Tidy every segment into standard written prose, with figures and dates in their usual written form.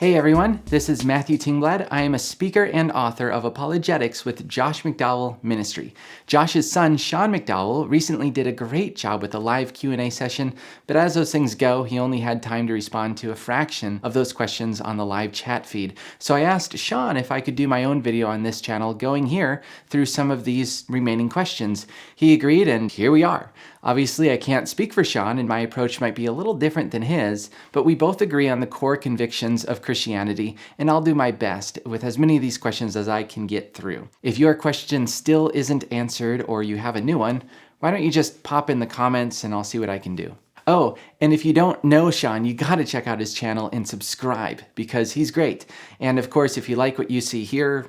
Hey everyone, this is Matthew Tingblad. I am a speaker and author of Apologetics with Josh McDowell Ministry. Josh's son, Sean McDowell, recently did a great job with a live Q&A session, but as those things go, he only had time to respond to a fraction of those questions on the live chat feed. So I asked Sean if I could do my own video on this channel going here through some of these remaining questions. He agreed, and here we are. Obviously, I can't speak for Sean, and my approach might be a little different than his, but we both agree on the core convictions of Christianity, and I'll do my best with as many of these questions as I can get through. If your question still isn't answered or you have a new one, why don't you just pop in the comments and I'll see what I can do. Oh, and if you don't know Sean, you gotta check out his channel and subscribe because he's great. And of course, if you like what you see here,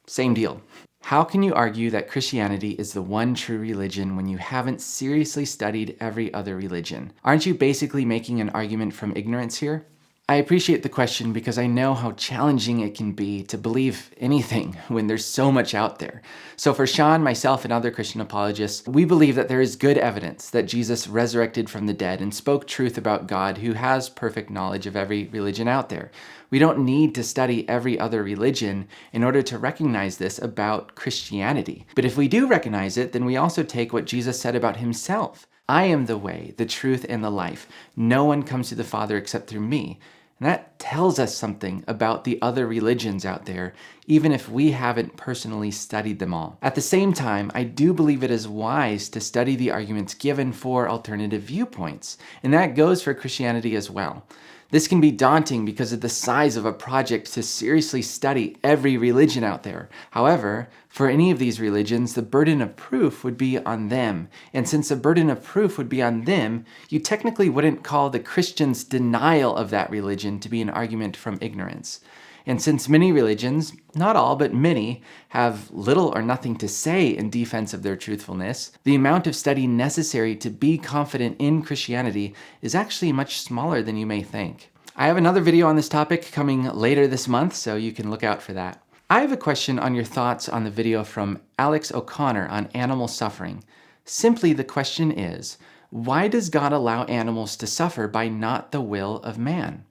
same deal. How can you argue that Christianity is the one true religion when you haven't seriously studied every other religion? Aren't you basically making an argument from ignorance here? I appreciate the question because I know how challenging it can be to believe anything when there's so much out there. So for Sean, myself, and other Christian apologists, we believe that there is good evidence that Jesus resurrected from the dead and spoke truth about God, who has perfect knowledge of every religion out there. We don't need to study every other religion in order to recognize this about Christianity. But if we do recognize it, then we also take what Jesus said about himself. I am the way, the truth, and the life. No one comes to the Father except through me. And that tells us something about the other religions out there, even if we haven't personally studied them all. At the same time, I do believe it is wise to study the arguments given for alternative viewpoints, and that goes for Christianity as well. This can be daunting because of the size of a project to seriously study every religion out there. However, for any of these religions, the burden of proof would be on them. And since the burden of proof would be on them, you technically wouldn't call the Christians' denial of that religion to be an argument from ignorance. And since many religions, not all, but many, have little or nothing to say in defense of their truthfulness, the amount of study necessary to be confident in Christianity is actually much smaller than you may think. I have another video on this topic coming later this month, so you can look out for that. I have a question on your thoughts on the video from Alex O'Connor on animal suffering. Simply, the question is, why does God allow animals to suffer by not the will of man?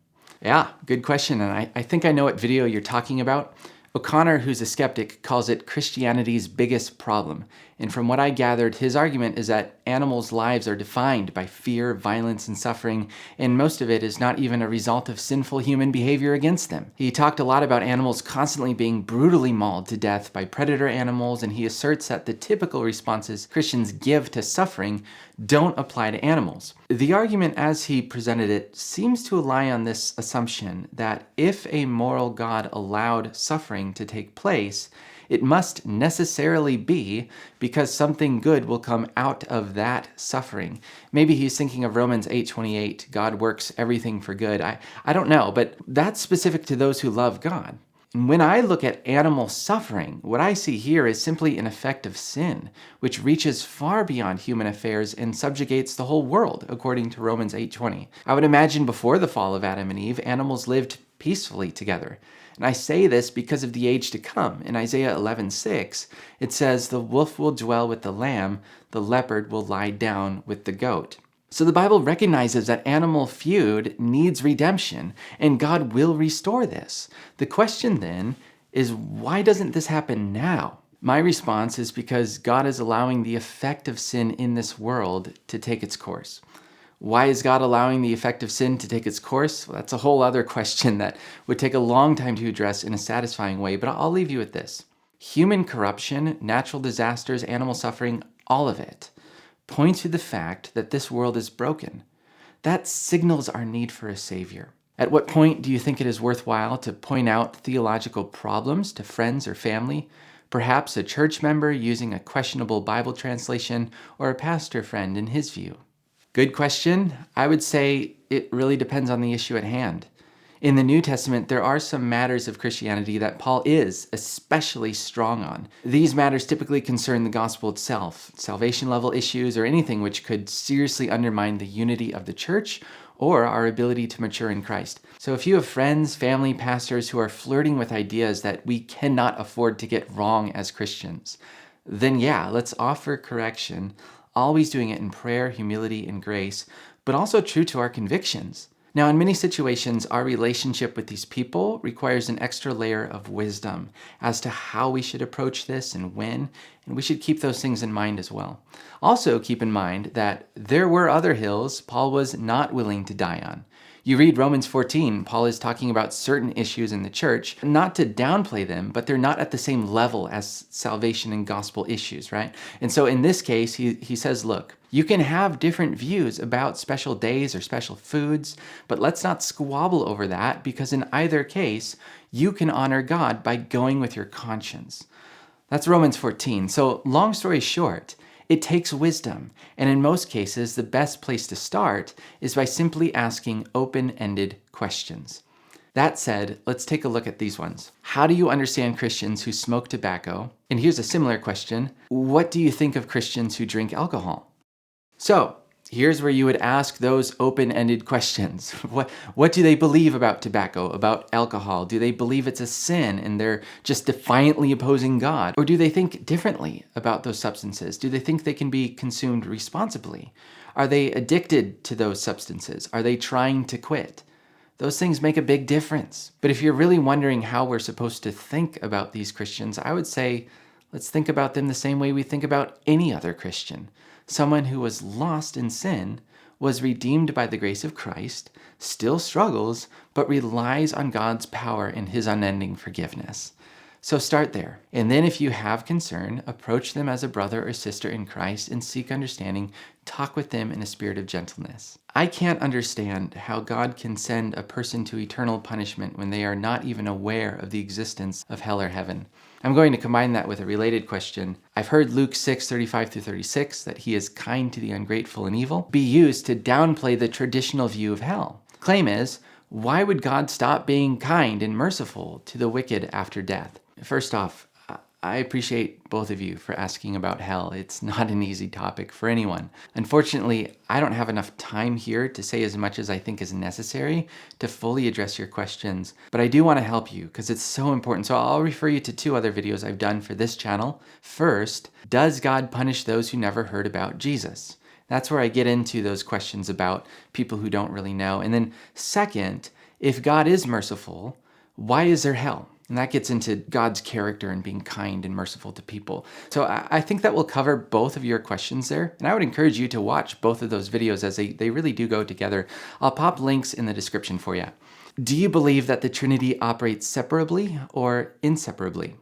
Yeah, good question, and I think I know what video you're talking about. O'Connor, who's a skeptic, calls it Christianity's biggest problem. And from what I gathered, his argument is that animals' lives are defined by fear, violence, and suffering, and most of it is not even a result of sinful human behavior against them. He talked a lot about animals constantly being brutally mauled to death by predator animals, and he asserts that the typical responses Christians give to suffering don't apply to animals. The argument as he presented it seems to rely on this assumption that if a moral God allowed suffering to take place, it must necessarily be because something good will come out of that suffering. Maybe he's thinking of Romans 8:28, God works everything for good. I don't know, but that's specific to those who love God. And when I look at animal suffering, what I see here is simply an effect of sin, which reaches far beyond human affairs and subjugates the whole world, according to Romans 8:20. I would imagine before the fall of Adam and Eve, animals lived peacefully together. And I say this because of the age to come. In Isaiah 11:6, it says, "The wolf will dwell with the lamb, the leopard will lie down with the goat." So the Bible recognizes that animal feud needs redemption, and God will restore this. The question then is, why doesn't this happen now? My response is because God is allowing the effect of sin in this world to take its course. Why is God allowing the effect of sin to take its course? Well, that's a whole other question that would take a long time to address in a satisfying way, but I'll leave you with this. Human corruption, natural disasters, animal suffering, all of it points to the fact that this world is broken. That signals our need for a savior. At what point do you think it is worthwhile to point out theological problems to friends or family? Perhaps a church member using a questionable Bible translation, or a pastor friend in his view? Good question. I would say it really depends on the issue at hand. In the New Testament, there are some matters of Christianity that Paul is especially strong on. These matters typically concern the gospel itself, salvation level issues, or anything which could seriously undermine the unity of the church or our ability to mature in Christ. So if you have friends, family, pastors who are flirting with ideas that we cannot afford to get wrong as Christians, then yeah, let's offer correction, always doing it in prayer, humility, and grace, but also true to our convictions. Now, in many situations, our relationship with these people requires an extra layer of wisdom as to how we should approach this and when, and we should keep those things in mind as well. Also, keep in mind that there were other hills Paul was not willing to die on. You read Romans 14, Paul is talking about certain issues in the church, not to downplay them, but they're not at the same level as salvation and gospel issues, right? And so in this case, he says, look, you can have different views about special days or special foods, but let's not squabble over that, because in either case, you can honor God by going with your conscience. That's Romans 14. So long story short, it takes wisdom, and in most cases, the best place to start is by simply asking open-ended questions. That said, let's take a look at these ones. How do you understand Christians who smoke tobacco? And here's a similar question. What do you think of Christians who drink alcohol? So, here's where you would ask those open-ended questions. What do they believe about tobacco, about alcohol? Do they believe it's a sin and they're just defiantly opposing God? Or do they think differently about those substances? Do they think they can be consumed responsibly? Are they addicted to those substances? Are they trying to quit? Those things make a big difference. But if you're really wondering how we're supposed to think about these Christians, I would say, let's think about them the same way we think about any other Christian. Someone who was lost in sin, was redeemed by the grace of Christ, still struggles, but relies on God's power and his unending forgiveness. So start there. And then if you have concern, approach them as a brother or sister in Christ and seek understanding. Talk with them in a spirit of gentleness. I can't understand how God can send a person to eternal punishment when they are not even aware of the existence of hell or heaven. I'm going to combine that with a related question. I've heard Luke 6:35-36, that he is kind to the ungrateful and evil, be used to downplay the traditional view of hell. Claim is, why would God stop being kind and merciful to the wicked after death? First off, I appreciate both of you for asking about hell. It's not an easy topic for anyone. Unfortunately, I don't have enough time here to say as much as I think is necessary to fully address your questions, but I do want to help you because it's so important. So I'll refer you to 2 other videos I've done for this channel. First, does God punish those who never heard about Jesus? That's where I get into those questions about people who don't really know. And then second, if God is merciful, why is there hell? And that gets into God's character and being kind and merciful to people. So I think that will cover both of your questions there. And I would encourage you to watch both of those videos as they really do go together. I'll pop links in the description for you. Do you believe that the Trinity operates separably or inseparably?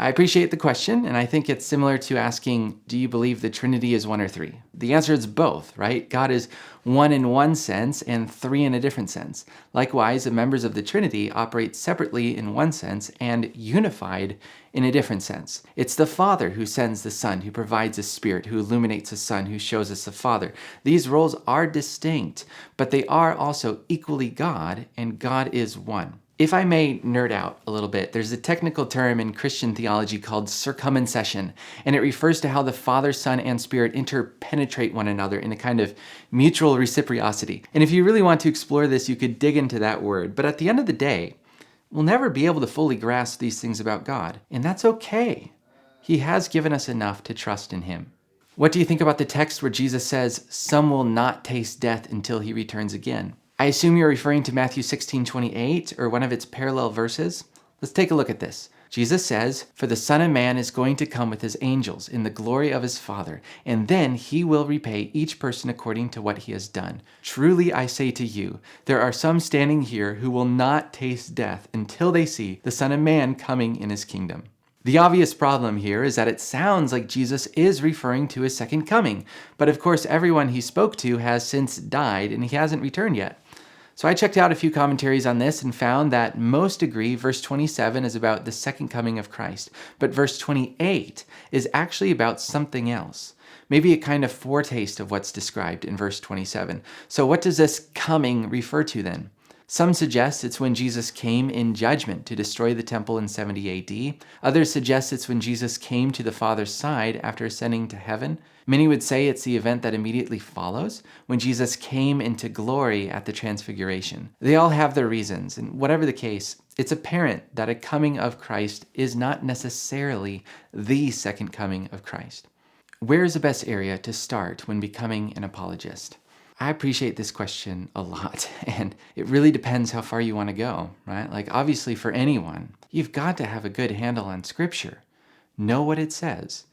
I appreciate the question, and I think it's similar to asking, do you believe the Trinity is 1 or 3? The answer is both, right? God is 1 in one sense and 3 in a different sense. Likewise, the members of the Trinity operate separately in one sense and unified in a different sense. It's the Father who sends the Son, who provides the Spirit, who illuminates the Son, who shows us the Father. These roles are distinct, but they are also equally God, and God is one. If I may nerd out a little bit, there's a technical term in Christian theology called circumcision, and it refers to how the Father, Son, and Spirit interpenetrate one another in a kind of mutual reciprocity. And if you really want to explore this, you could dig into that word. But at the end of the day, we'll never be able to fully grasp these things about God, and that's okay. He has given us enough to trust in him. What do you think about the text where Jesus says, "Some will not taste death until he returns again"? I assume you're referring to Matthew 16:28 or one of its parallel verses. Let's take a look at this. Jesus says, "For the Son of Man is going to come with his angels in the glory of his Father, and then he will repay each person according to what he has done. Truly I say to you, there are some standing here who will not taste death until they see the Son of Man coming in his kingdom." The obvious problem here is that it sounds like Jesus is referring to his second coming, but of course everyone he spoke to has since died and he hasn't returned yet. So I checked out a few commentaries on this and found that most agree verse 27 is about the second coming of Christ, but verse 28 is actually about something else. Maybe a kind of foretaste of what's described in verse 27. So what does this coming refer to then? Some suggest it's when Jesus came in judgment to destroy the temple in 70 AD. Others suggest it's when Jesus came to the Father's side after ascending to heaven. Many would say it's the event that immediately follows, when Jesus came into glory at the Transfiguration. They all have their reasons, and whatever the case, it's apparent that a coming of Christ is not necessarily the second coming of Christ. Where is the best area to start when becoming an apologist? I appreciate this question a lot, and it really depends how far you want to go, right? Like, obviously, for anyone, you've got to have a good handle on Scripture, know what it says.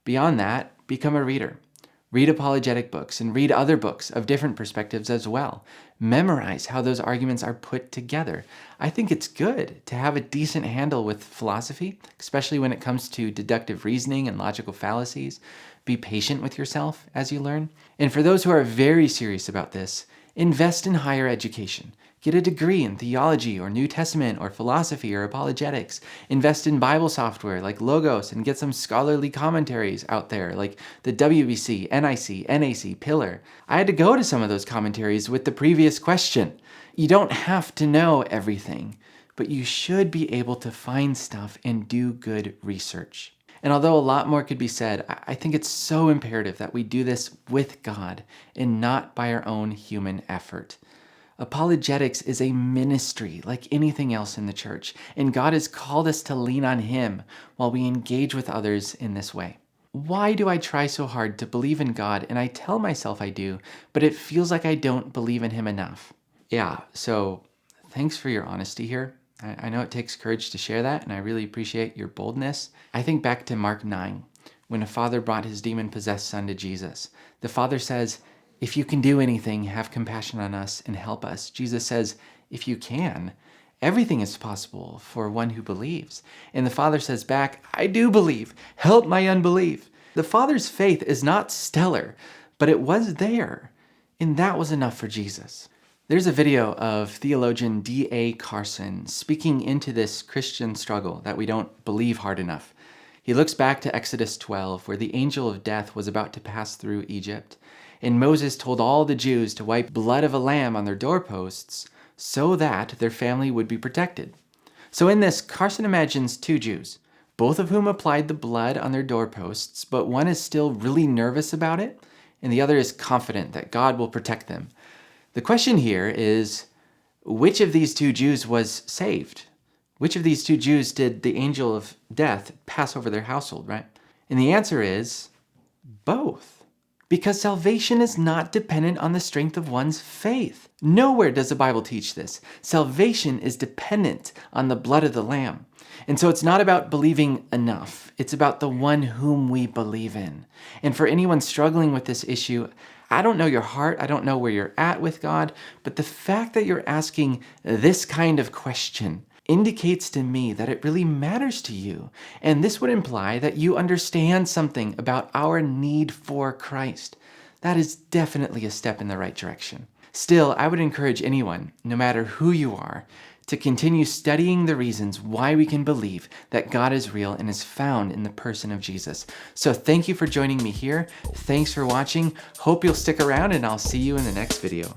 Beyond that, become a reader. Read apologetic books and read other books of different perspectives as well. Memorize how those arguments are put together. I think it's good to have a decent handle with philosophy, especially when it comes to deductive reasoning and logical fallacies. Be patient with yourself as you learn. And for those who are very serious about this, invest in higher education. Get a degree in theology or New Testament or philosophy or apologetics. Invest in Bible software like Logos and get some scholarly commentaries out there like the WBC, NIC, NAC, Pillar. I had to go to some of those commentaries with the previous question. You don't have to know everything, but you should be able to find stuff and do good research. And although a lot more could be said, I think it's so imperative that we do this with God and not by our own human effort. Apologetics is a ministry like anything else in the church, and God has called us to lean on Him while we engage with others in this way. Why do I try so hard to believe in God, and I tell myself I do, but it feels like I don't believe in Him enough? Yeah, so thanks for your honesty here. I know it takes courage to share that, and I really appreciate your boldness. I think back to Mark 9, when a father brought his demon-possessed son to Jesus. The father says, "If you can do anything, have compassion on us and help us." Jesus says, "If you can, everything is possible for one who believes." And the father says back, "I do believe. Help my unbelief." The father's faith is not stellar, but it was there. And that was enough for Jesus. There's a video of theologian D.A. Carson speaking into this Christian struggle that we don't believe hard enough. He looks back to Exodus 12, where the angel of death was about to pass through Egypt. And Moses told all the Jews to wipe blood of a lamb on their doorposts so that their family would be protected. So in this, Carson imagines two Jews, both of whom applied the blood on their doorposts, but one is still really nervous about it, and the other is confident that God will protect them. The question here is, which of these two Jews was saved? Which of these two Jews did the angel of death pass over their household, right? And the answer is both. Because salvation is not dependent on the strength of one's faith. Nowhere does the Bible teach this. Salvation is dependent on the blood of the Lamb. And so it's not about believing enough. It's about the one whom we believe in. And for anyone struggling with this issue, I don't know your heart. I don't know where you're at with God. But the fact that you're asking this kind of question indicates to me that it really matters to you. And this would imply that you understand something about our need for Christ. That is definitely a step in the right direction. Still, I would encourage anyone, no matter who you are, to continue studying the reasons why we can believe that God is real and is found in the person of Jesus. So thank you for joining me here. Thanks for watching. Hope you'll stick around, and I'll see you in the next video.